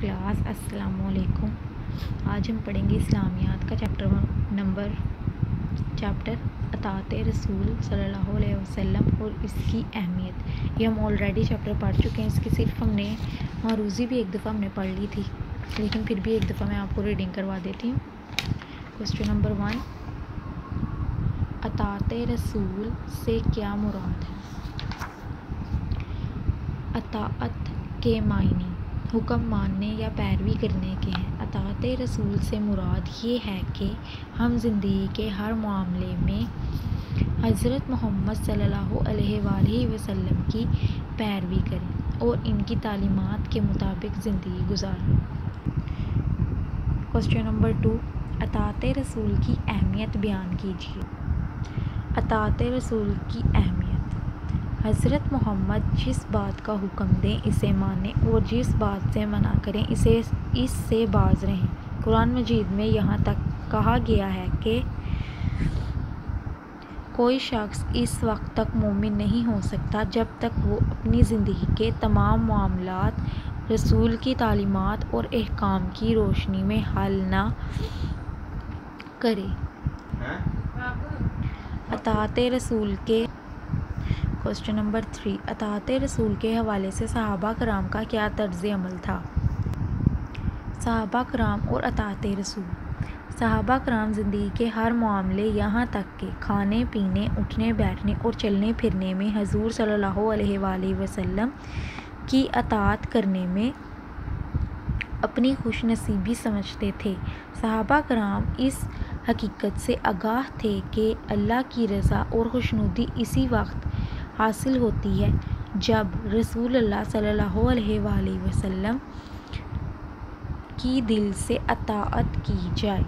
Class अस्सलाम वालेकुम। आज हम पढ़ेंगे इस्लामियात का चैप्टर अतात रसूल सल्लल्लाहु अलैहि वसल्लम और इसकी अहमियत। ये हम ऑलरेडी चैप्टर पढ़ चुके हैं। इसकी सिर्फ हमने मारूज़ी भी एक दफ़ा हमने पढ़ ली थी, लेकिन फिर भी एक दफ़ा मैं आपको रीडिंग करवा देती हूँ। क्वेश्चन नंबर 1, अतात रसूल से क्या मुराद है? अताअत के मायने हुक्म मानने या पैरवी करने के हैं। अतात रसूल से मुराद ये है कि हम ज़िंदगी के हर मामले में हज़रत मोहम्मद सल्लल्लाहु अलैहि वसल्लम की पैरवी करें और इनकी तालीमात के मुताबिक ज़िंदगी गुजारें। क्वेश्चन नंबर 2, अतात रसूल की अहमियत बयान कीजिए। अतात रसूल की अहमियत: हज़रत मोहम्मद जिस बात का हुक्म दें इसे मानें और जिस बात से मना करें इससे बाज रहें। कुरान मजीद में यहाँ तक कहा गया है कि कोई शख्स इस वक्त तक मोमिन नहीं हो सकता जब तक वो अपनी ज़िंदगी के तमाम मामलात रसूल की तालीमात और अहकाम की रोशनी में हल ना करे। अतात रसूल के क्वेश्चन नंबर 3, अतात रसूल के हवाले से सहाबा कराम का क्या तर्ज़ अमल था? सहाबा कराम और अतात रसूल: सहाबा कराम ज़िंदगी के हर मामले यहाँ तक कि खाने पीने, उठने बैठने और चलने फिरने में हजूर सल्लल्लाहु अलैहि वसल्लम की अतात करने में अपनी खुश नसीबी समझते थे। सहाबा कराम इस हकीकत से आगाह थे कि अल्लाह की रज़ा और खुशनुदी इसी वक्त हासिल होती है जब रसूलुल्लाह सल्लल्लाहु अलैहि वसल्लम की दिल से अताअत की जाए।